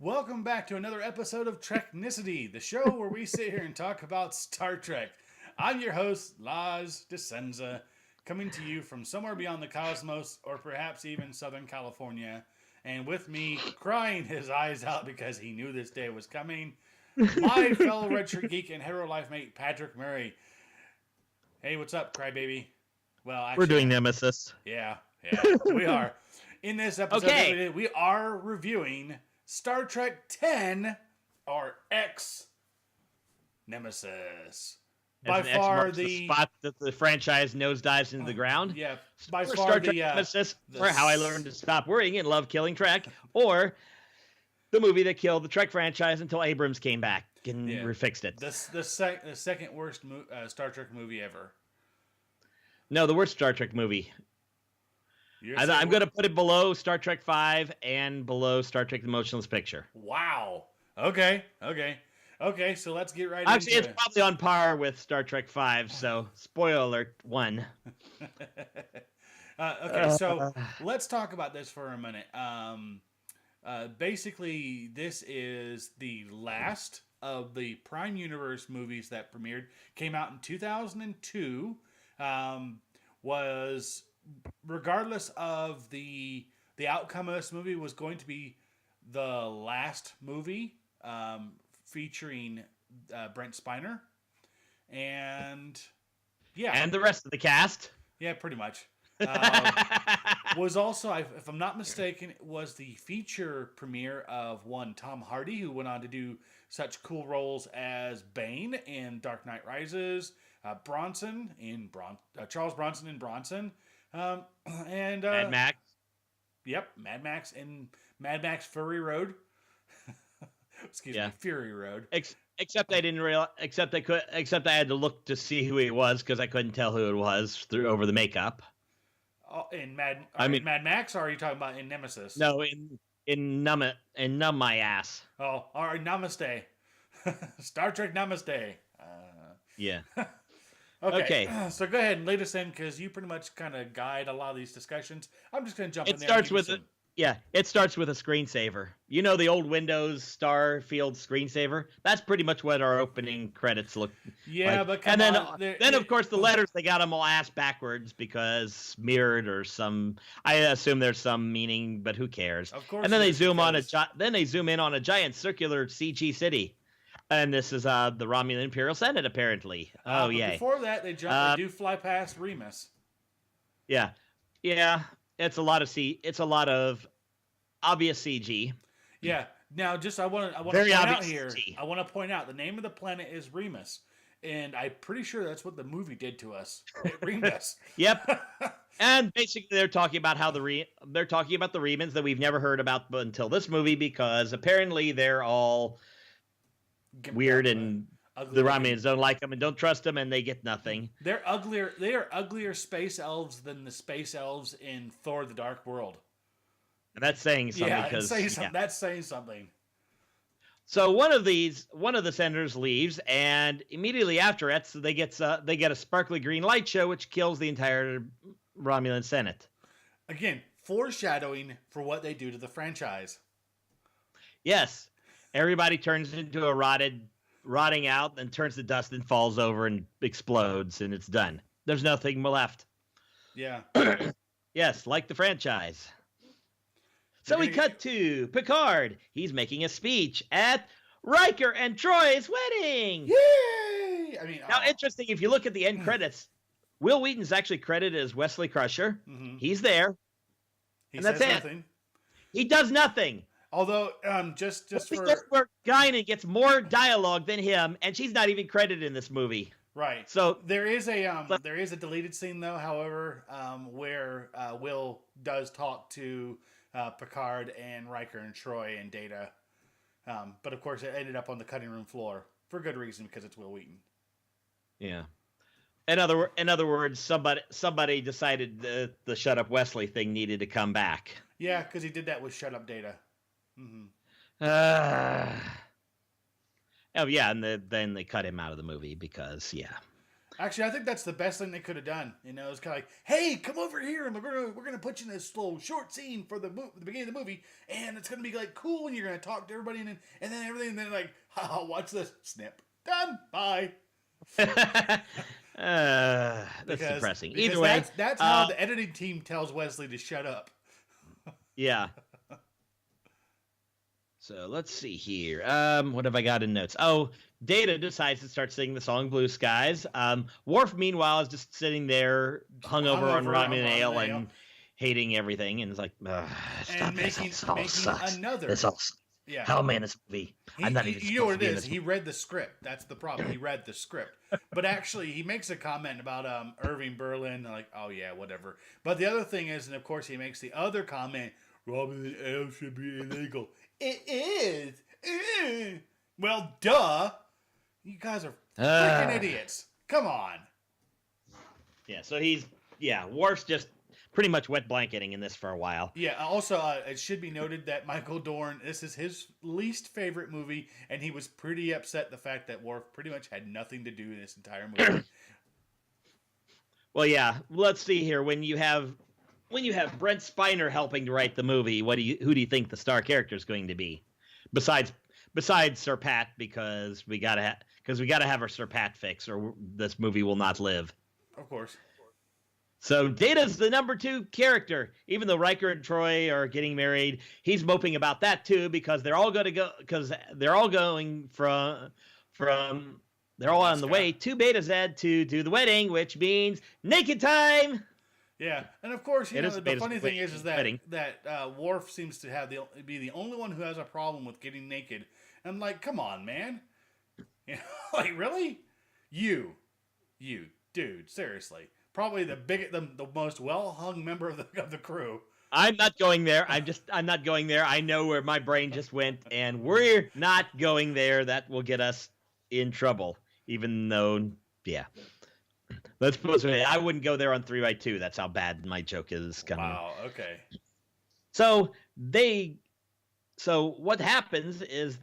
Welcome back to another episode of Treknicity, the show where we sit here and talk about Star Trek. I'm your host, Lars Di Scenza, coming to you from somewhere beyond the cosmos, or perhaps even Southern California. And with me, crying his eyes out because he knew this day was coming, my fellow redshirt geek and hetero life mate, Patrick Murray. Hey, what's up, crybaby? Well, actually, We're doing Nemesis. Yeah, we are. In this episode, Okay. we are reviewing Star Trek 10 or X Nemesis. By As an X far marks the spot that the franchise nosedives into the ground. yeah, by Or far Star Trek the Nemesis, the or How I Learned to Stop Worrying and Love Killing Trek, or the movie that killed the Trek franchise until Abrams came back and refixed it. the second worst Star Trek movie ever. No, the worst Star Trek movie. I'm going to put it below Star Trek V and below Star Trek The Motionless Picture. Wow. Okay. So let's get right Actually, into it's probably on par with Star Trek V, so spoiler alert 1. Okay, so let's talk about this for a minute. Basically, this is the last of the Prime Universe movies that premiered. Came out in 2002. Was regardless of the outcome of this movie was going to be the last movie featuring Brent Spiner, and And the rest of the cast. yeah, pretty much. Was also, if I'm not mistaken, it was the feature premiere of one Tom Hardy, who went on to do such cool roles as Bane in Dark Knight Rises, Charles Bronson in Bronson, and Mad Max. Yep, Mad Max in Mad Max Fury Road. Excuse me, Fury Road. Except I didn't realize. Except I had to look to see who he was because I couldn't tell who it was over the makeup. Oh, in Mad Max, or are you talking about in Nemesis? No, in Numb My Ass. Oh, all right, Namaste. Star Trek Namaste. Yeah. Okay. So go ahead and lead us in because you pretty much kind of guide a lot of these discussions. I'm just going to jump in there. It starts with a screensaver. You know the old Windows Starfield screensaver? That's pretty much what our opening credits look like. But and then of course the letters, they got them all ass backwards because mirrored or some. I assume there's some meaning, but who cares? Of course. And then they zoom in on a giant circular CG city. And this is the Romulan Imperial Senate, apparently. Oh, yeah. Before that, they do fly past Remus. Yeah. It's a lot of obvious CG. Yeah. Now, just I want to point out here. I want to point out the name of the planet is Remus, and I'm pretty sure that's what the movie did to us. Remus. Yep. And basically, they're talking about the Remans that we've never heard about until this movie because apparently they're all weird and the Romulans don't like them and don't trust them and they get nothing. They're uglier. They are uglier space elves than the space elves in Thor: The Dark World. And that's saying something. Yeah, that's saying something. So one of the senators leaves, and immediately after it, they get a sparkly green light show, which kills the entire Romulan Senate. Again, foreshadowing for what they do to the franchise. Yes. Everybody turns into a rotting out and turns to dust and falls over and explodes and it's done. There's nothing left. Yeah. Yes, like the franchise. So we cut to Picard. He's making a speech at Riker and Troy's wedding. Yay! Now, interesting, if you look at the end credits, Will Wheaton's actually credited as Wesley Crusher. Mm-hmm. He's there. And that's nothing. He does nothing. Although, just where Guinan gets more dialogue than him, and she's not even credited in this movie. Right. So there is a deleted scene though. However, where Will does talk to Picard and Riker and Troy and Data, but of course it ended up on the cutting room floor for good reason because it's Will Wheaton. Yeah. In other words, somebody decided the Shut Up Wesley thing needed to come back. Yeah, because he did that with Shut Up Data. Mm-hmm. Oh yeah, and then they cut him out of the movie because Actually, I think that's the best thing they could have done. You know, it's kind of like, hey, come over here, and we're gonna put you in this little short scene for the beginning of the movie, and it's gonna be like cool, and you're gonna talk to everybody, and then everything, and then like, haha, watch this, snip, done, bye. That's depressing. Either way, that's how the editing team tells Wesley to shut up. Yeah. So let's see here. What have I got in notes? Oh, Data decides to start singing the song "Blue Skies." Worf, meanwhile, is just sitting there, hungover on ramen and ale and hating everything, and it's like, and making another. This all. Yeah. How am I in this movie? I'm not even. You know what it is? He read the script. That's the problem. He read the script. But actually, he makes a comment about Irving Berlin. Like, oh yeah, whatever. But the other thing is, and of course, he makes the other comment: robbing the ale should be illegal. It is. Well, duh. You guys are freaking idiots. Come on. Yeah. So Worf's just pretty much wet blanketing in this for a while. Yeah, also, it should be noted that Michael Dorn, this is his least favorite movie, and he was pretty upset the fact that Worf pretty much had nothing to do in this entire movie. Well, yeah, let's see here. When you have Brent Spiner helping to write the movie, who do you think the star character is going to be? Besides Sir Pat, because we gotta have our Sir Pat fix, or this movie will not live. Of course. So Data's the number 2 character. Even though Riker and Troy are getting married, he's moping about that too, because they're all on the way to Beta Z to do the wedding, which means naked time. Yeah, and of course, the funny thing is that Worf seems to be the only one who has a problem with getting naked. And I'm like, come on, man. You know, like, really? You, dude, seriously. Probably the most well-hung member of the crew. I'm not going there. I'm not going there. I know where my brain just went, and we're not going there. That will get us in trouble. Even though, yeah. Let's put it. I wouldn't go there on 3x2. That's how bad my joke is. Wow. Okay. So what happens is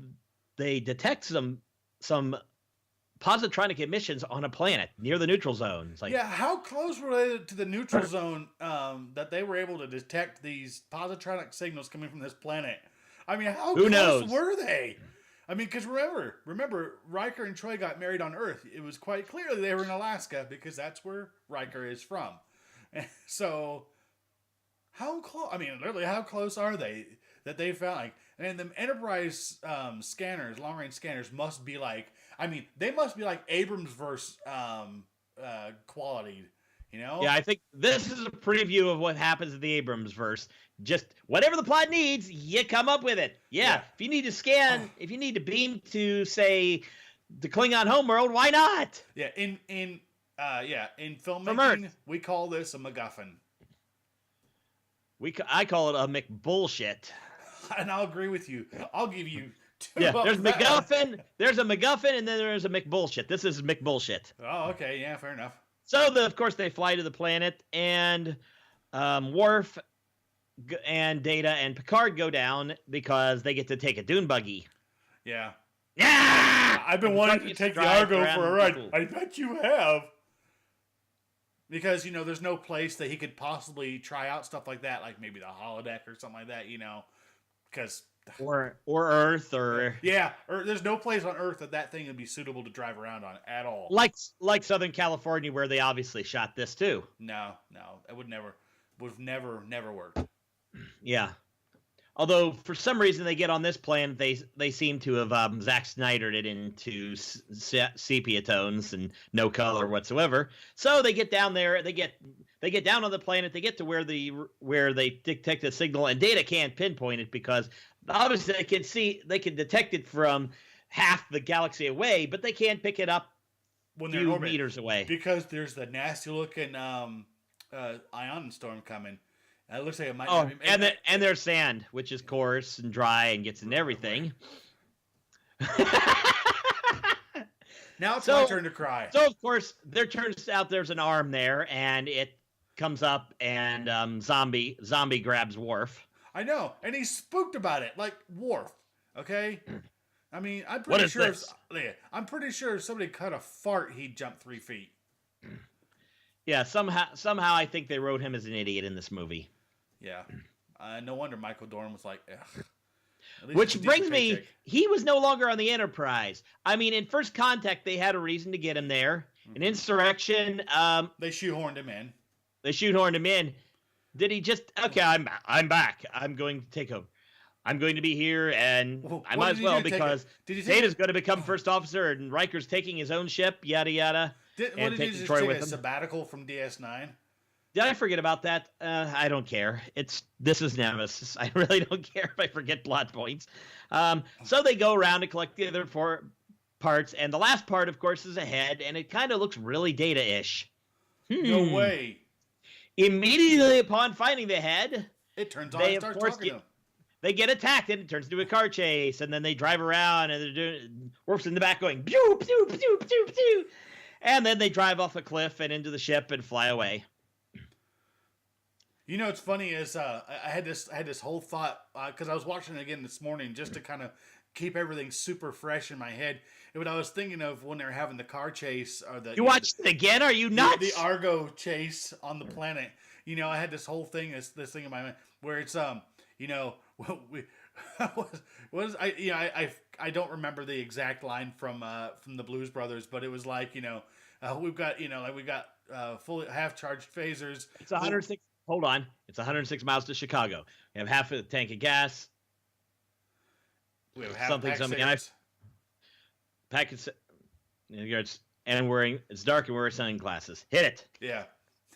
they detect some positronic emissions on a planet near the neutral zone. It's like, yeah, how close were they to the neutral zone that they were able to detect these positronic signals coming from this planet? I mean, who knows? Were they? I mean, because remember, Riker and Troy got married on Earth. It was quite clear they were in Alaska because that's where Riker is from. And so, how close? I mean, literally, how close are they that they found? Like, and the Enterprise scanners, long-range scanners, must be like. I mean, they must be like Abrams-verse quality, you know? Yeah, I think this is a preview of what happens in the Abrams-verse. Just whatever the plot needs, you come up with it. Yeah. If you need to scan, if you need to beam to, say, the Klingon homeworld, why not? Yeah, in filmmaking, we call this a MacGuffin. I call it a McBullshit. And I'll agree with you. I'll give you... Yeah, there's MacGuffin, there's a MacGuffin, and then there's a McBullshit. This is McBullshit. Oh, okay, yeah, fair enough. So, of course, they fly to the planet, and Worf and Data and Picard go down because they get to take a dune buggy. Yeah. Yeah! I've been wanting to take the Argo for a ride. I bet you have. Because, there's no place that he could possibly try out stuff like that, like maybe the holodeck or something like that, because... Or Earth, or there's no place on Earth that thing would be suitable to drive around on at all. Like Southern California, where they obviously shot this too. No, it would never work. Yeah, although for some reason they get on this planet, they seem to have Zack Snydered it into sepia tones and no color whatsoever. So they get down there, they get down on the planet, they get to where they detect a signal, and Data can't pinpoint it because. Obviously, they can detect it from half the galaxy away, but they can't pick it up when they're few meters away. Because there's the nasty-looking ion storm coming. It looks like it might. And there's sand, which is coarse and dry and gets in everything. Now it's my turn to cry. So of course, there turns out there's an arm there, and it comes up, and zombie grabs Worf. I know, and he's spooked about it, like Worf. Okay, I mean, I'm pretty sure if somebody cut a fart, he'd jump 3 feet. Yeah, somehow I think they wrote him as an idiot in this movie. Yeah. No wonder Michael Dorn was like, ugh. Which brings me, he was no longer on the Enterprise. I mean, in First Contact, they had a reason to get him there. In Insurrection, they shoehorned him in. Did he just, okay, I'm back. I'm going to take over. I'm going to be here, and I might as well because Data's going to become first officer, and Riker's taking his own ship, yada yada. What did he just take a sabbatical from DS9? Did I forget about that? I don't care. This is Nemesis. I really don't care if I forget plot points. So they go around to collect the other 4 parts, and the last part, of course, is a head, and it kind of looks really Data-ish. No way. Immediately upon finding the head, it turns on and starts talking to them. They get attacked, and it turns into a car chase, and then they drive around, and they're doing Worf's in the back going pew pew pew pew pew, and then they drive off a cliff and into the ship and fly away. You know what's funny is I had this whole thought because I was watching it again this morning just to kind of keep everything super fresh in my head. And what I was thinking of when they were having the car chase or you watched it again? Are you nuts? The Argo chase on the planet. You know, I had this whole thing, this thing in my mind where it's you know. I don't remember the exact line from the Blues Brothers, but it was like, you know, we've got fully half charged phasers. It's 106. Hold on, it's 106 miles to Chicago. We have half a tank of gas. We have half something. Packets. And it's dark and we're wearing sunglasses. Hit it. Yeah.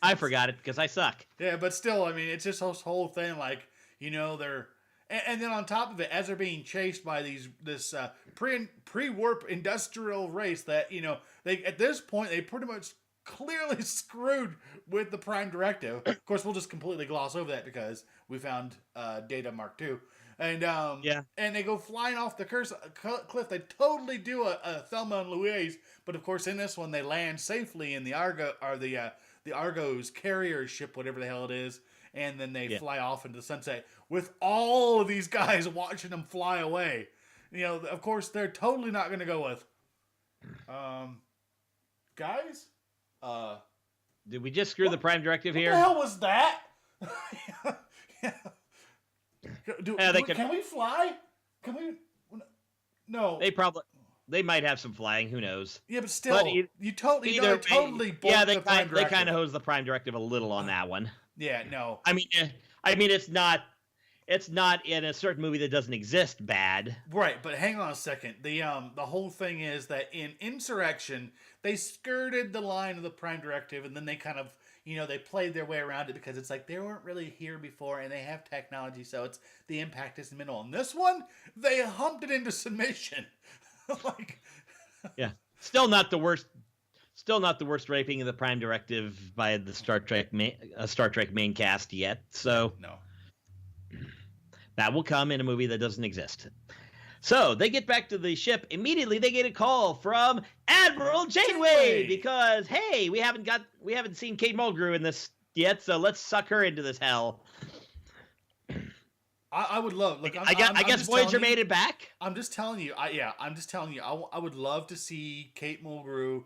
I forgot it because I suck. Yeah, but still, I mean, it's just this whole thing, like, you know, they're. And then on top of it, as they're being chased by this pre-warp industrial race that, you know, they at this point, they pretty much clearly screwed with the Prime Directive. Of course, we'll just completely gloss over that because we found Data Mark II. And and they go flying off the cliff. They totally do a Thelma and Louise, but of course in this one they land safely in the Argo or the Argo's carrier ship, whatever the hell it is. And then they fly off into the sunset with all of these guys watching them fly away. You know, of course, they're totally not going to go with, guys. Did we just screw the Prime Directive here? What the hell was that? Can we fly? Can we? No. They might have some flying. Who knows? Yeah, but still, you totally the Prime Directive. They kind of hose the Prime Directive a little on that one. Yeah, no. I mean, it's not in a certain movie that doesn't exist bad. Right, but hang on a second. The whole thing is that in Insurrection, they skirted the line of the Prime Directive, and then they kind of, you know, they played their way around it because it's like they weren't really here before, and they have technology, so it's the impact is minimal. In this one, they humped it into submission. Yeah, still not the worst raping of the Prime Directive by the Star Trek main cast yet. So no, that will come in a movie that doesn't exist. So they get back to the ship. Immediately they get a call from Admiral Janeway because, hey, we haven't seen Kate Mulgrew in this yet, so let's suck her into this hell. I would love. Look, I guess Voyager made it back. I'm just telling you. I would love to see Kate Mulgrew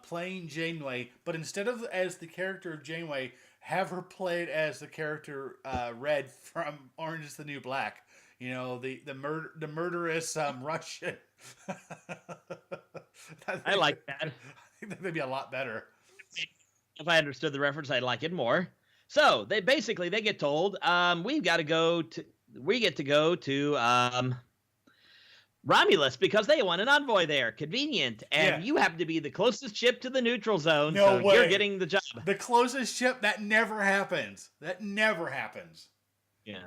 playing Janeway, but instead of as the character of Janeway, have her played as the character Red from Orange is the New Black. You know, the murderous Russian. I like that. I think that'd be a lot better. If I understood the reference, I'd like it more. So they get told we get to go to Romulus because they want an envoy there. Convenient. And you happen to be the closest ship to the neutral zone, so you're getting the job. The closest ship? That never happens. Yeah.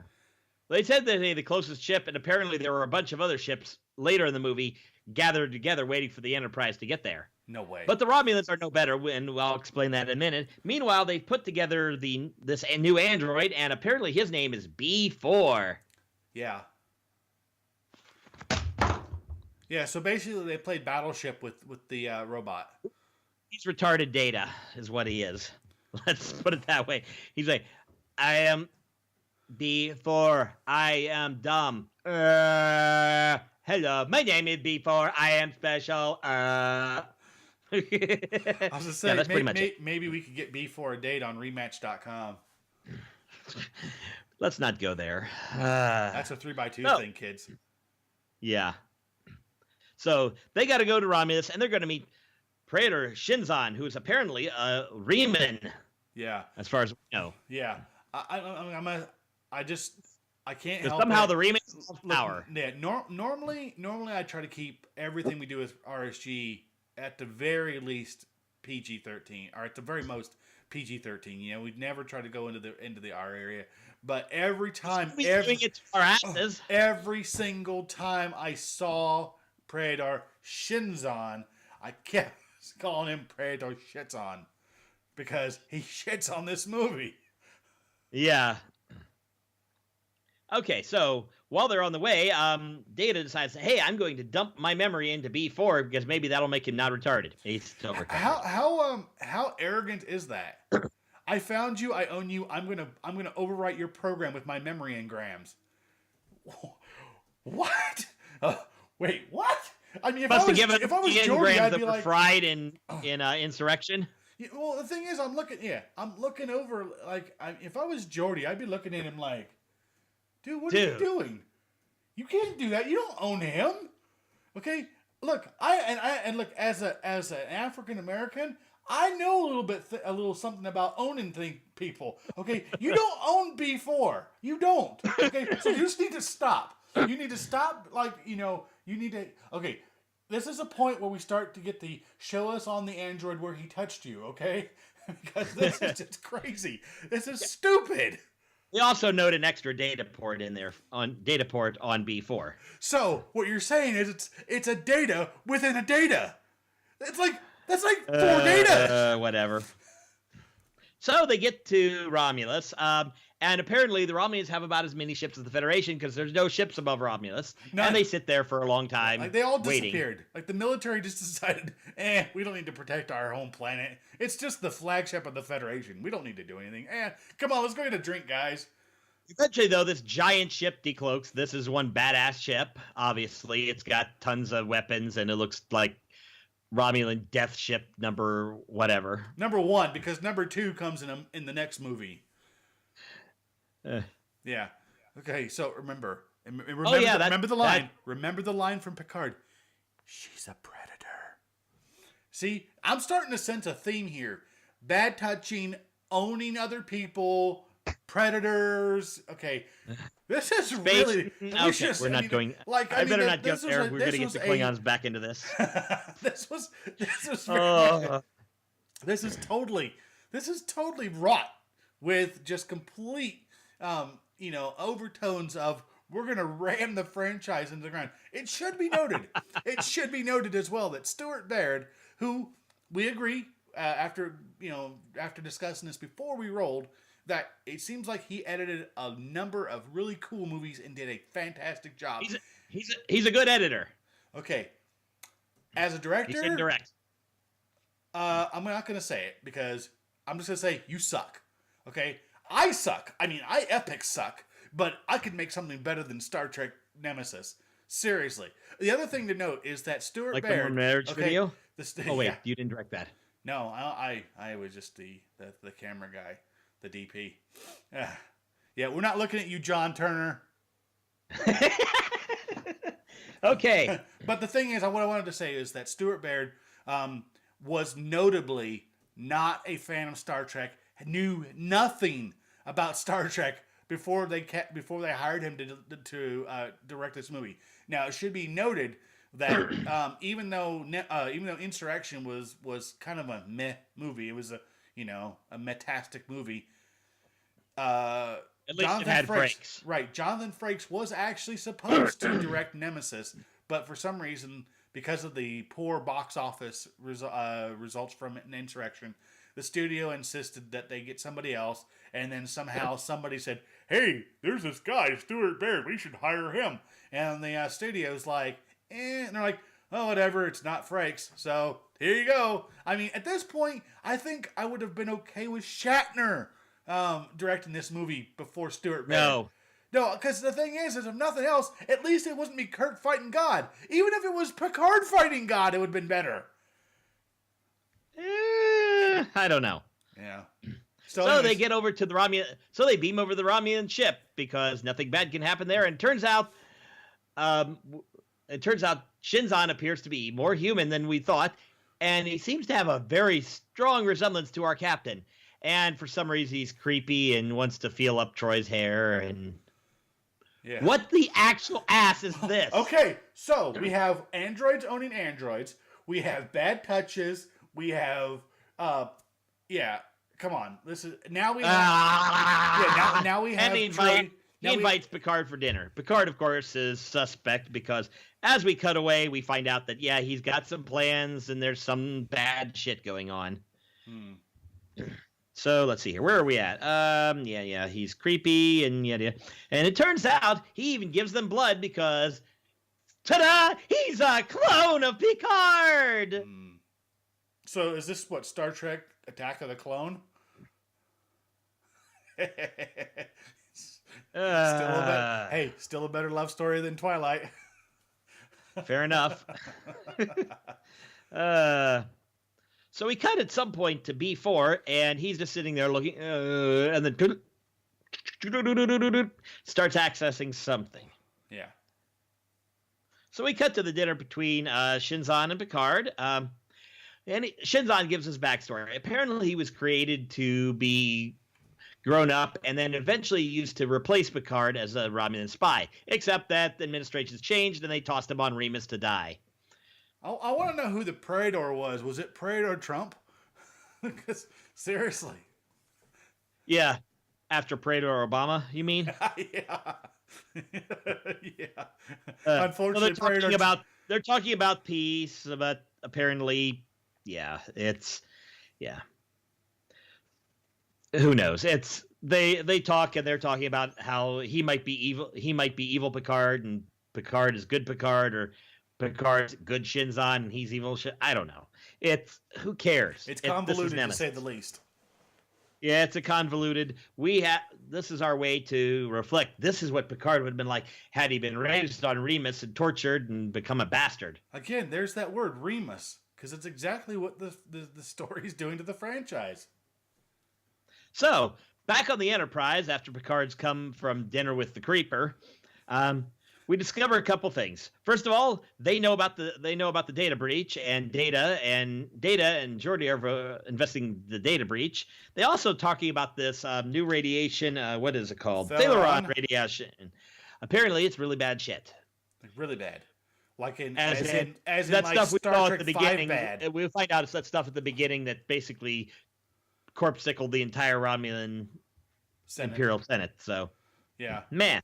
They said that the closest ship, and apparently there were a bunch of other ships later in the movie gathered together waiting for the Enterprise to get there. No way. But the Romulans are no better, and I'll explain that in a minute. Meanwhile, they put together this new android, and apparently his name is B4. Yeah. Yeah, so basically they played Battleship with the robot. He's retarded Data, is what he is. Let's put it that way. He's like, I am B4. I am dumb. Hello, my name is B4. I am special. I was gonna say, that's pretty much it. Maybe we could get B for a date on Rematch.com. Let's not go there. That's a 3x2 thing, kids. Yeah. So they got to go to Romulus, and they're going to meet Praetor Shinzon, who is apparently a Reman. Yeah. As far as we know. Yeah. I can't help somehow it. the Reman has power. Yeah. Normally I try to keep everything we do as RSG at the very least PG-13, or at the very most PG-13. You know, we'd never try to go into the R area. But every time, every single time I saw Praetor Shinzon, I kept calling him Praetor Shitson because he shits on this movie. Yeah. Okay, so while they're on the way, Data decides, hey, I'm going to dump my memory into B4 because maybe that'll make him not retarded. He's still retarded. How arrogant is that? I found you. I own you. I'm gonna overwrite your program with my memory engrams. What? Wait, what? I mean, if I was Jordy, I'd be like fried in Insurrection. Yeah, well, the thing is, I'm looking over. Like, if I was Jordy, I'd be looking at him like, dude, what are you doing? You can't do that. You don't own him. Okay, look, look as an African American. I know a little something about owning people. Okay, you don't own B4. You don't. Okay, so you just need to stop. You need to stop. Like, you need to. Okay, this is a point where we start to get the show us on the Android where he touched you. Okay, because this is just crazy. This is stupid. We also note an extra data port in there on B4. So what you're saying is it's a data within a data. That's like 4 data. Whatever. So they get to Romulus, and apparently the Romulans have about as many ships as the Federation because there's no ships above Romulus, and they sit there for a long time. Like they all disappeared. Like the military just decided, we don't need to protect our home planet. It's just the flagship of the Federation. We don't need to do anything. Come on, let's go get a drink, guys. Eventually, though, this giant ship decloaks. This is one badass ship. Obviously, it's got tons of weapons, and it looks like Romulan death ship number whatever. Number 1, because number 2 comes in the next movie. Yeah. Okay, so remember the line. Remember the line from Picard. She's a predator. See, I'm starting to sense a theme here. Bad touching, owning other people, predators. Okay. This is really... Okay, we're not going... Like, I better not go there. We're going to get the Klingons back into this. This is totally wrought with just complete, overtones of we're going to ram the franchise into the ground. It should be noted as well that Stuart Baird, who we agree, after discussing this before we rolled, that it seems like he edited a number of really cool movies and did a fantastic job. He's a good editor. Okay. As a director... He shouldn't direct. I'm not going to say it because I'm just going to say you suck. Okay? I suck. I mean, I epic suck, but I could make something better than Star Trek Nemesis. Seriously. The other thing to note is that Stuart Baird... Like the marriage video? Wait, yeah. You didn't direct that. No, I was just the camera guy. The DP. Yeah, we're not looking at you, John Turner. Okay. But the thing is, what I wanted to say is that Stuart Baird was notably not a fan of Star Trek, knew nothing about Star Trek before they hired him to direct this movie. Now, it should be noted that even though Insurrection was kind of a meh movie, it was a metastic movie. At least it had Frakes. Right. Jonathan Frakes was actually supposed to direct Nemesis, but for some reason, because of the poor box office results from Insurrection, the studio insisted that they get somebody else, and then somehow somebody said, hey, there's this guy, Stuart Baird, we should hire him. And the studio's like, and they're like, oh, whatever, it's not Frakes, so here you go. I mean, at this point, I think I would have been okay with Shatner directing this movie before Stuart Baird. No, because the thing is if nothing else, at least it wasn't me Kirk fighting God. Even if it was Picard fighting God, it would have been better. I don't know. Yeah. So they get over to the Romulan. So they beam over the Romulan ship because nothing bad can happen there. And it turns out Shinzon appears to be more human than we thought, and he seems to have a very strong resemblance to our captain. And for some reason, he's creepy and wants to feel up Troy's hair. And what the actual ass is this? Okay, so we have androids owning androids. We have bad touches. We have, come on. This is now we have now we have. And he invites Picard for dinner. Picard, of course, is suspect because as we cut away, we find out that he's got some plans and there's some bad shit going on. So let's see here. Where are we at? He's creepy and and it turns out he even gives them blood because, ta-da! He's a clone of Picard. So is this what Star Trek Attack of the Clone? Still a better love story than Twilight. Fair enough. So we cut at some point to B4, and he's just sitting there looking, and then starts accessing something. Yeah. So we cut to the dinner between Shinzon and Picard. Shinzon gives his backstory. Apparently, he was created to be grown up and then eventually used to replace Picard as a Romulan spy, except that the administration's changed and they tossed him on Remus to die. I want to know who the Praetor was. Was it Praetor Trump? Because, seriously. Yeah. After Praetor Obama, you mean? Yeah. Unfortunately, they're talking about peace, but apparently, who knows? They talk and they're talking about how he might be evil. He might be evil Picard, and Picard is good Picard, or Picard's good Shinzon and he's evil. I don't know. Who cares? It's convoluted to say the least. Yeah, it's a convoluted. This is our way to reflect. This is what Picard would have been like had he been raised on Remus and tortured and become a bastard. Again, there's that word Remus, because it's exactly what the story's doing to the franchise. So back on the Enterprise, after Picard's come from dinner with the Creeper, we discover a couple things. First of all, they know about the data breach, and Data and Geordi are investigating the data breach. They also talking about this new radiation. What is it called? Thalaron radiation. Apparently, it's really bad shit. Like really bad. Like as in that like stuff we Star saw Trek at the beginning. bad. We'll find out it's that stuff at the beginning that basically corpsicled the entire Romulan Imperial Senate. So yeah, man.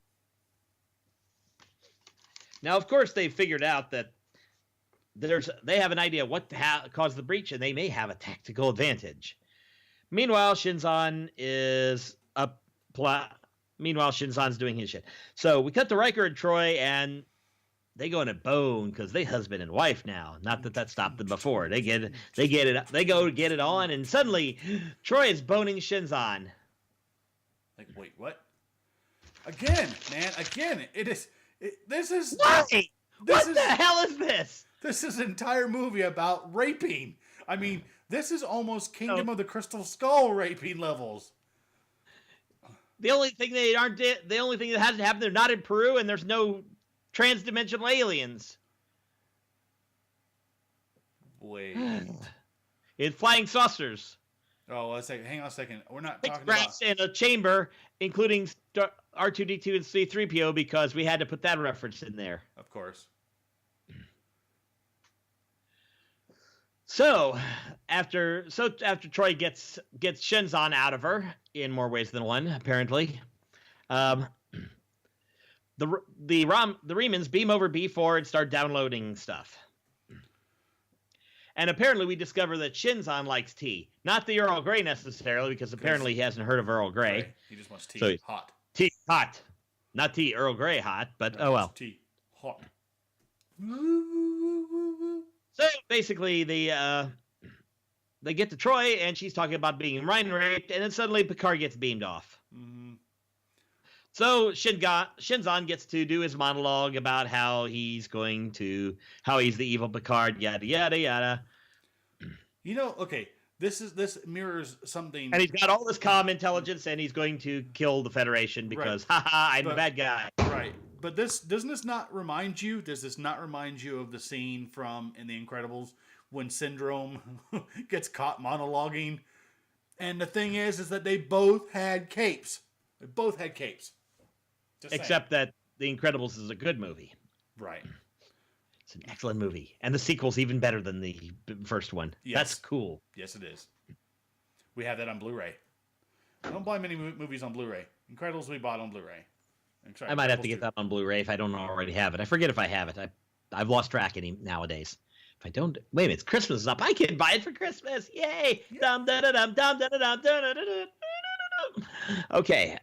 Now, of course, they've figured out that they have an idea what caused the breach, and they may have a tactical advantage. Meanwhile, Shinzon's doing his shit. So we cut to Riker and Troy, and they go in a bone because they husband and wife now. Not that stopped them before. They go to get it on, and suddenly Troy is boning Shinzon. Like, wait, what? Again, man. Again, it is. This is why? What the hell is this? This is an entire movie about raping. I mean, this is almost Kingdom of the Crystal Skull raping levels. The only thing that hasn't happened, they're not in Peru, and there's no trans-dimensional aliens. Wait. It's flying saucers. Oh, hang on a second. We're not talking about in a chamber, including R2-D2 and C-3PO, because we had to put that reference in there. Of course. So after Troy gets Shinzon out of her in more ways than one, apparently, the Remans beam over B4 and start downloading stuff. And apparently we discover that Shinzon likes tea. Not the Earl Grey necessarily, because apparently he hasn't heard of Earl Grey. Right. He just wants tea hot. Tea hot. Not tea Earl Grey hot, but oh well. Tea hot. So basically they get to Troy, and she's talking about being mind raped, and then suddenly Picard gets beamed off. Mm-hmm. So Shinzon gets to do his monologue about how he's the evil Picard, yada, yada, yada. Okay, this mirrors something. And he's got all this comm intelligence, and he's going to kill the Federation because, haha, I'm the bad guy. Right. But does this not remind you of the scene from in The Incredibles when Syndrome gets caught monologuing? And the thing is that they both had capes. Except that The Incredibles is a good movie. Right. It's an excellent movie. And the sequel's even better than the first one. Yes. That's cool. Yes, it is. We have that on Blu-ray. I don't buy many movies on Blu-ray. Incredibles we bought on Blu-ray. I might have to get that on Blu-ray if I don't already have it. I forget if I have it. I've lost track of him nowadays. If I don't, wait a minute, Christmas is up. I can buy it for Christmas. Yay! Dum da da dum dum da da dum da da da da. Okay.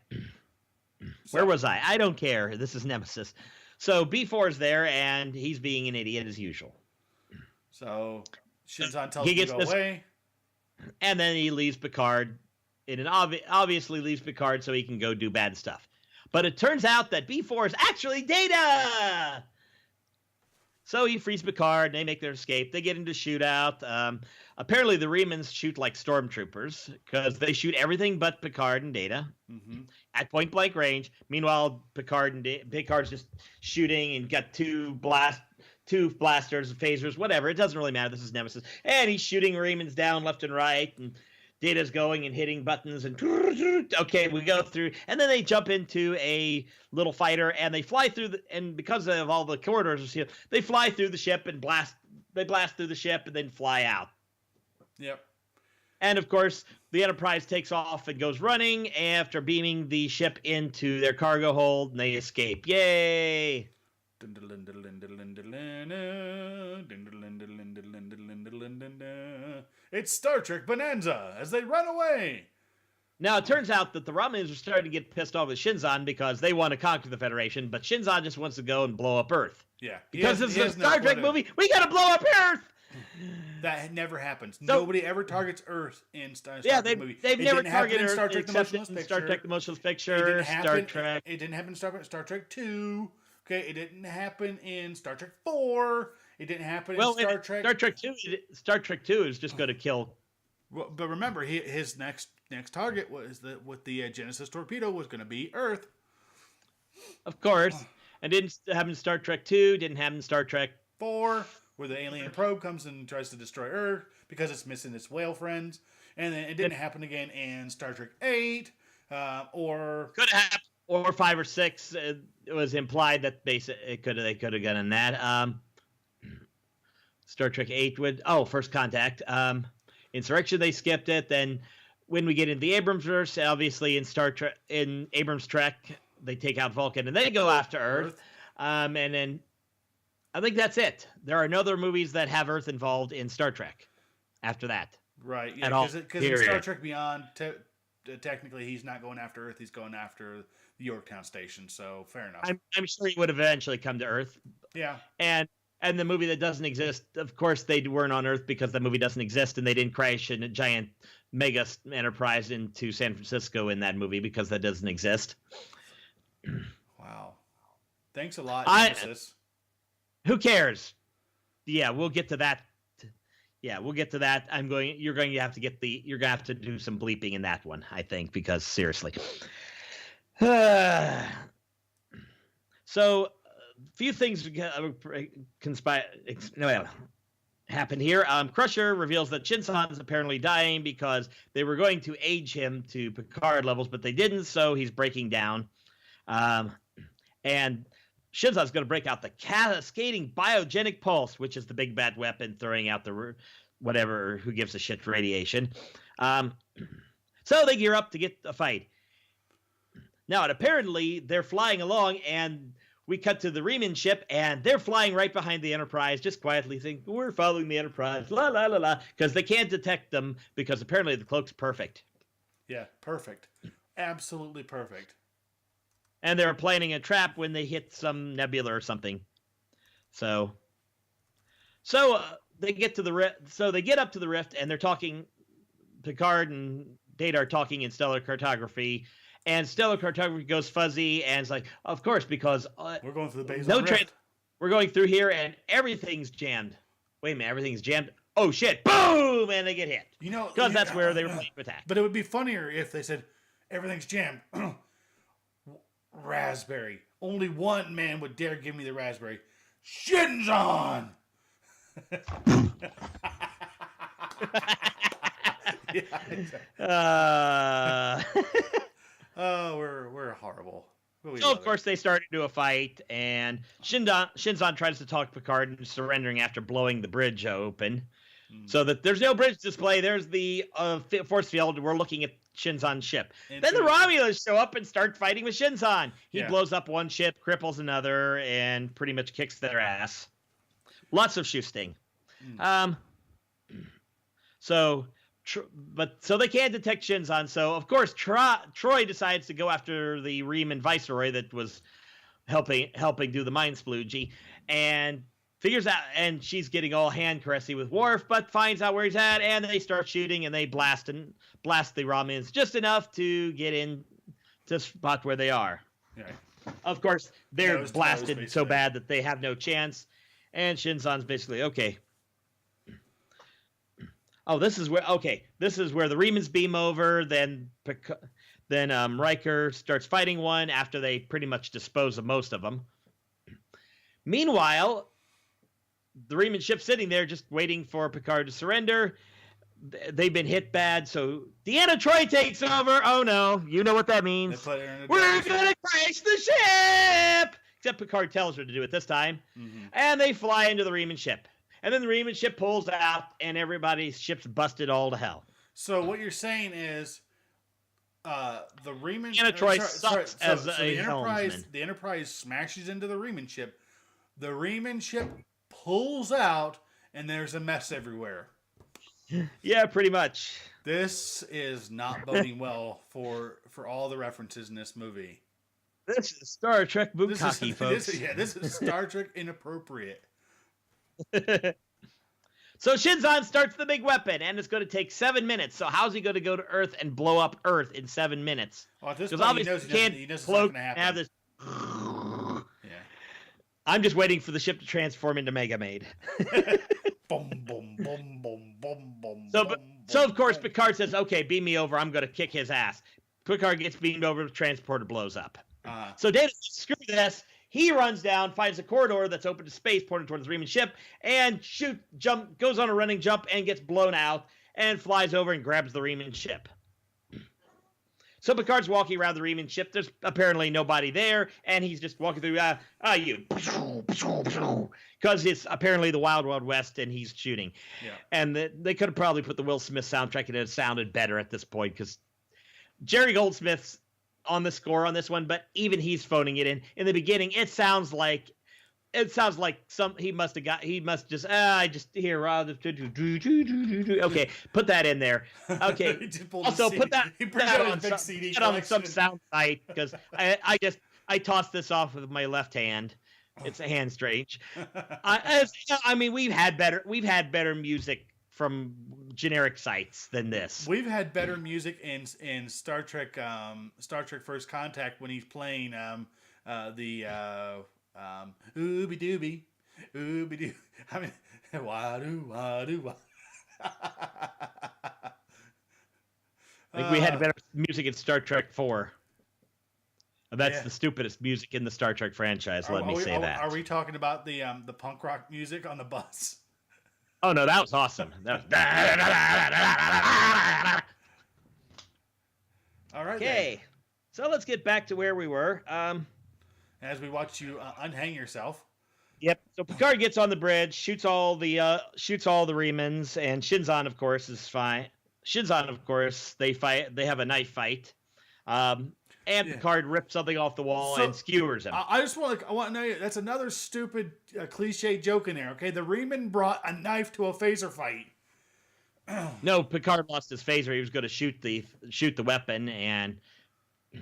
Where was I? I don't care. This is Nemesis. So B4 is there, and he's being an idiot as usual. So Shinzon tells him to go away. And then he leaves Picard. Obviously leaves Picard so he can go do bad stuff. But it turns out that B4 is actually Data! So he frees Picard, and they make their escape. They get into shootout. Apparently the Remans shoot like stormtroopers, because they shoot everything but Picard and Data at point-blank range. Meanwhile, Picard's just shooting and got two blasters, phasers, whatever. It doesn't really matter. This is Nemesis. And he's shooting Remans down left and right, and Data's going and hitting buttons, and okay, we go through, and then they jump into a little fighter, and they fly through and because of all the corridors, they fly through the ship and blast through the ship and then fly out. Yep. And of course, the Enterprise takes off and goes running after beaming the ship into their cargo hold, and they escape. Yay! It's Star Trek Bonanza as they run away. Now, it turns out that the Romulans are starting to get pissed off with Shinzon because they want to conquer the Federation, but Shinzon just wants to go and blow up Earth. Yeah. Because this is a Star Trek movie, we gotta blow up Earth! That never happens. Nobody ever targets Earth in Star Trek movie. They've never targeted Earth Star Trek except in Star Trek The Motionless Picture, Star Trek. It didn't happen in Star Trek 2. Okay, it didn't happen in Star Trek 4. It didn't happen in Star Trek... Star Trek 2 is just going to kill... Well, but remember, his next target was with the Genesis torpedo was going to be Earth. Of course. And didn't happen in Star Trek 2, didn't happen in Star Trek 4, where the alien probe comes and tries to destroy Earth because it's missing its whale friends. And then it didn't happen again in Star Trek 8, or... Could have happened. Or 5 or 6. It was implied that they could have gotten that. Star Trek 8 would... Oh, First Contact. Insurrection, they skipped it. Then when we get into the Abramsverse, obviously in Abrams Trek, they take out Vulcan and they go after Earth. And then I think that's it. There are no other movies that have Earth involved in Star Trek after that. Right. Yeah, because in Star Trek Beyond, technically he's not going after Earth. He's going after the Yorktown station. So fair enough. I'm sure he would eventually come to Earth. Yeah. And the movie that doesn't exist, of course, they weren't on Earth because the movie doesn't exist, and they didn't crash in a giant mega Enterprise into San Francisco in that movie because that doesn't exist. Wow. Thanks a lot, Nemesis. Who cares? Yeah, we'll get to that. Yeah, we'll get to that. You're going to have to do some bleeping in that one, I think, because seriously. So, few things happen here. Crusher reveals that Shinzon is apparently dying because they were going to age him to Picard levels, but they didn't, so he's breaking down. And Shinzon's going to break out the cascading biogenic pulse, which is the big bad weapon throwing out the whatever, who gives a shit radiation. So they gear up to get a fight. Now, and apparently, they're flying along, and we cut to the Reman ship, and they're flying right behind the Enterprise, just quietly saying, we're following the Enterprise, la, la, la, la, because they can't detect them, because apparently the cloak's perfect. Yeah, perfect. Absolutely perfect. And they're planning a trap when they hit some nebula or something. So they get to the rift. So they get up to the rift, and they're talking. Picard and Data are talking in stellar cartography, and stellar cartography goes fuzzy, and it's like, of course, because we're going through the Bazar rift. We're going through here, and everything's jammed. Wait a minute, everything's jammed. oh shit, boom, and they get hit. Because that's where they were planning to attack. But it would be funnier if they said, everything's jammed. Raspberry. Only one man would dare give me the raspberry. Shinzon! Yeah, exactly. Oh, we're horrible. So of course they start into a fight, and Shinzon tries to talk Picard into surrendering after blowing the bridge open, so that there's no bridge display. There's the force field. We're looking at Shinzon's ship. Then the Romulans show up and start fighting with Shinzon. He blows up one ship, cripples another, and pretty much kicks their ass. Lots of shooting. So they can't detect Shinzon. So of course Troy decides to go after the Riemann Viceroy that was helping do the mind sploogie, and figures out, and she's getting all hand caressy with Worf, but finds out where he's at, and they start shooting, and they blast the Romulans just enough to get in to spot where they are. Yeah. Of course, they're blasted so bad that they have no chance, and Shinzon's basically okay. Oh, this is where the Riemans beam over. Then Riker starts fighting one after they pretty much dispose of most of them. Meanwhile, the Riemann ship's sitting there just waiting for Picard to surrender. They've been hit bad, so Deanna Troi takes over. Oh no, you know what that means. We're gonna crash the ship! Except Picard tells her to do it this time. Mm-hmm. And they fly into the Riemann ship. And then the Riemann ship pulls out, and everybody's ship's busted all to hell. So what you're saying is, the Riemann... Deanna Troi sucks as a helmsman. The Enterprise smashes into the Riemann ship. The Riemann ship pulls out, and there's a mess everywhere. Yeah, pretty much. This is not boding well for all the references in this movie. This is Star Trek bukkake, folks. This is Star Trek inappropriate. So Shinzon starts the big weapon, and it's going to take 7 minutes. So how's he going to go to Earth and blow up Earth in 7 minutes? Well, at this point, he knows it's not going to happen. Have this. Yeah. I'm just waiting for the ship to transform into Mega Maid. Boom, boom, boom, boom, boom, boom. So of course Picard says, "Okay, beam me over. I'm going to kick his ass." Picard gets beamed over. The transporter blows up. So Data says, "Screw this." He runs down, finds a corridor that's open to space, pointing towards the Riemann ship, and goes on a running jump and gets blown out, and flies over and grabs the Riemann ship. So Picard's walking around the Riemann ship. There's apparently nobody there, and he's just walking through. Because it's apparently the Wild Wild West, and he's shooting. Yeah. And they could have probably put the Will Smith soundtrack, and it sounded better at this point because Jerry Goldsmith's on the score on this one, but even he's phoning it in. In the beginning, it sounds like he must just okay, put that in there. Okay. Also put that on some sound site because I tossed this off with my left hand. It's a hand strange. I mean, we've had better music from generic sites than this. We've had better music in Star Trek First Contact when he's playing the ooby dooby ooby doo. I mean, wah-doo, wah-doo, wah. I think we had better music in Star Trek 4. That's the stupidest music in the Star Trek franchise. Let me say that. Are we talking about the punk rock music on the bus? Oh no, that was awesome. That was... All right. Okay, so let's get back to where we were. As we watch you unhang yourself. Yep. So Picard gets on the bridge, shoots all the Riemanns, and Shinzon, of course, is fine. Shinzon, of course, they fight. They have a knife fight. And Picard rips something off the wall and skewers him. I want to know, that's another stupid cliche joke in there, okay? The Riemann brought a knife to a phaser fight. No, Picard lost his phaser. He was going to shoot the weapon, and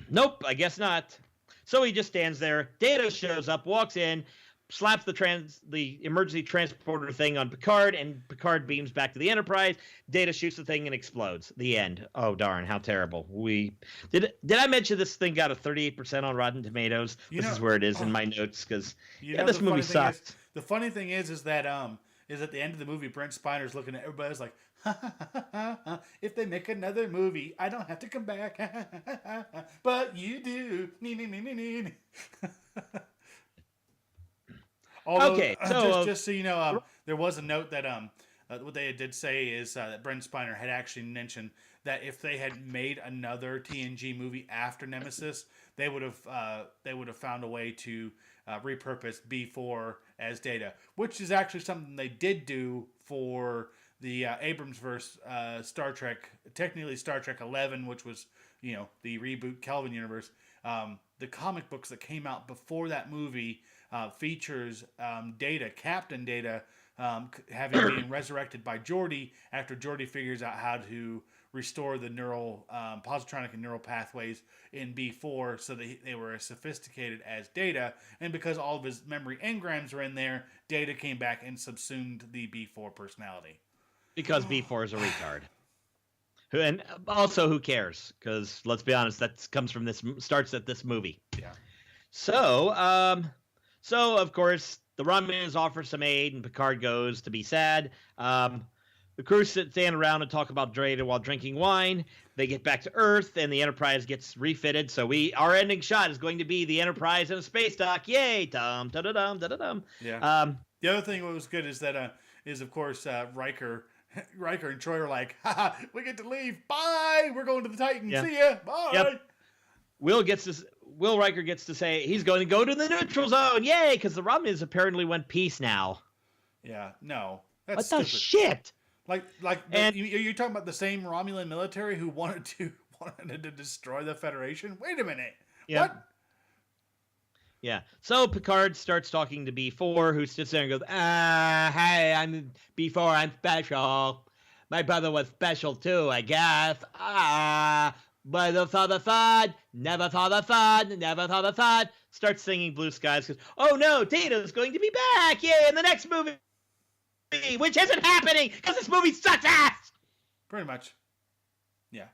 nope, I guess not. So he just stands there. Data shows up, walks in, slaps the emergency transporter thing on Picard, and Picard beams back to the Enterprise. Data shoots the thing and explodes. The end. Oh darn! How terrible. Did I mention this thing got a 38% on Rotten Tomatoes? This is where it is in my notes because this movie sucked. The funny thing is that is at the end of the movie, Brent Spiner's looking at everybody's like, if they make another movie, I don't have to come back. But you do. Although, okay, so just so you know, there was a note that what they did say is that Brent Spiner had actually mentioned that if they had made another TNG movie after Nemesis, they would have found a way to repurpose B4 as Data, which is actually something they did do for the Abrams-verse Star Trek, technically Star Trek 11, which was, the reboot Kelvin universe. The comic books that came out before that movie features Data, Captain Data, having been resurrected by Geordi after Geordi figures out how to restore the neural, positronic and neural pathways in B4 so that they were as sophisticated as Data. And because all of his memory engrams are in there, Data came back and subsumed the B4 personality. Because B4 is a retard. And also, who cares? Because let's be honest, starts at this movie. Yeah. So of course, the Romulans offer some aid, and Picard goes to be sad. The crew stand around and talk about Data while drinking wine. They get back to Earth, and the Enterprise gets refitted. So our ending shot is going to be the Enterprise in a space dock. Yay! Dum da da dum da da dum. Yeah. The other thing that was good is that of course Riker and Troy are like, haha, we get to leave. Bye. We're going to the Titan. Yeah. See ya. Bye. Yep. Will Riker gets to say he's going to go to the neutral zone. Yay! Because the Romulans apparently went peace now. Yeah. No. That's what the stupid. shit? And you're talking about the same Romulan military who wanted to destroy the Federation? Wait a minute. Yep. What? Yeah. So Picard starts talking to B4, who sits there and goes, hey, I'm B4, I'm special. My brother was special too, I guess. But saw the sun, never saw the sun, never saw the sun. Starts singing Blue Skies because, oh no, Data's going to be back, yay, in the next movie, which isn't happening because this movie sucks ass. Pretty much. Yeah.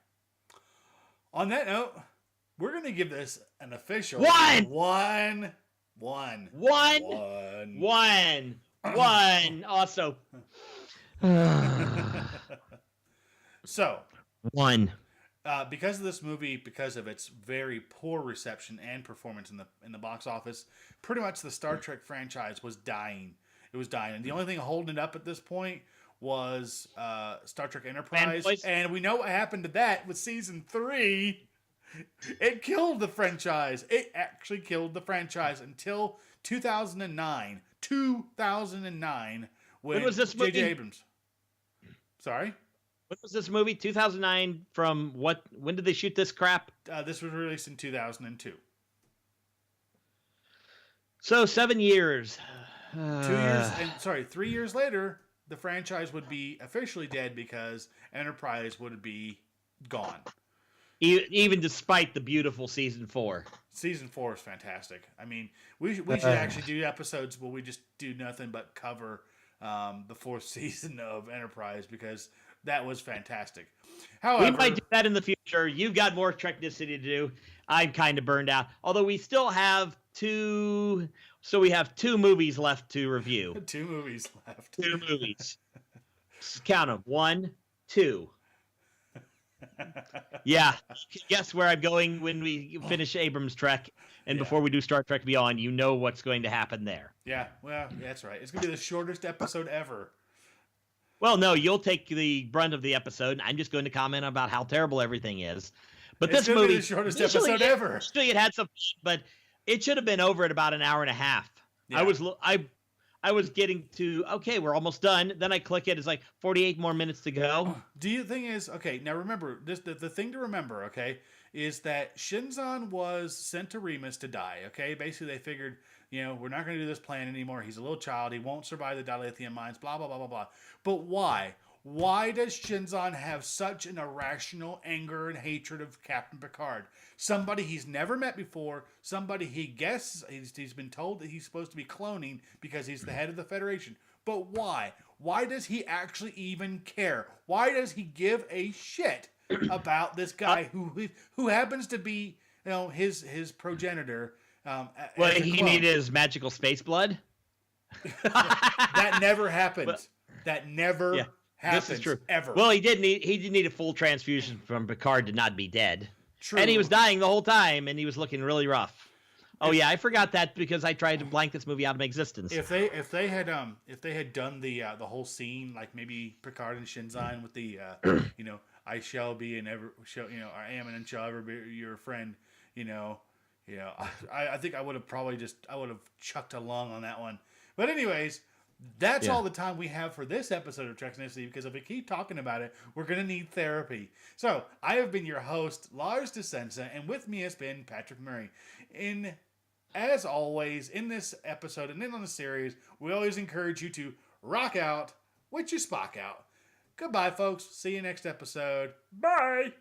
On that note, we're going to give this an official one. Also. So. One. Because of this movie, because of its very poor reception and performance in the box office, pretty much the Star Trek franchise was dying. It was dying. And the only thing holding it up at this point was Star Trek Enterprise. And we know what happened to that with season 3. It killed the franchise. It actually killed the franchise until 2009. 2009. When was this movie? J.J. Abrams. Sorry? When was this movie? 2009 from what? When did they shoot this crap? This was released in 2002. So 7 years. 3 years later, the franchise would be officially dead because Enterprise would be gone. Even despite the beautiful season 4. Season 4 is fantastic. I mean, we should actually do episodes where we just do nothing but cover the 4th season of Enterprise because that was fantastic. However, we might do that in the future. You've got more Treknicity to do. I'm kind of burned out. Although we still have 2... So we have 2 movies left to review. 2 movies left. 2 movies. Count them. 1, 2. Yeah. Guess where I'm going when we finish Abrams Trek and before we do Star Trek Beyond. You know what's going to happen there. Yeah. Well, that's right. It's going to be the shortest episode ever. Well, no, you'll take the brunt of the episode. I'm just going to comment about how terrible everything is. But it's this movie, be the shortest episode ever. Actually, it had some, but it should have been over at about an hour and a half. Yeah. I was getting to, okay, we're almost done. Then I click it. It's like 48 more minutes to go. The thing is, okay, now remember, the thing to remember, okay, is that Shinzon was sent to Remus to die, okay? Basically, they figured, we're not going to do this plan anymore. He's a little child. He won't survive the dilithium mines, blah, blah, blah, blah, blah. But why? Why does Shinzon have such an irrational anger and hatred of Captain Picard? Somebody he's never met before, somebody he guesses, he's been told that he's supposed to be cloning because he's the head of the Federation. But why? Why does he actually even care? Why does he give a shit about this guy who happens to be, his progenitor? Well, he needed his magical space blood. That never happened. That never happens. This is true. Ever. Well, he did need a full transfusion from Picard to not be dead. True. And he was dying the whole time, and he was looking really rough. Oh yeah, I forgot that because I tried to blank this movie out of existence. If they had done the whole scene, like maybe Picard and Shinzan with the I shall be and ever shall I am and shall ever be your friend, I think I would have chucked along on that one. But anyways, that's all the time we have for this episode of Treknicity, because if we keep talking about it, we're going to need therapy. So, I have been your host, Lars Di Scenza, and with me has been Patrick Murray. As always, in this episode and in on the series, we always encourage you to rock out with your Spock out. Goodbye, folks. See you next episode. Bye!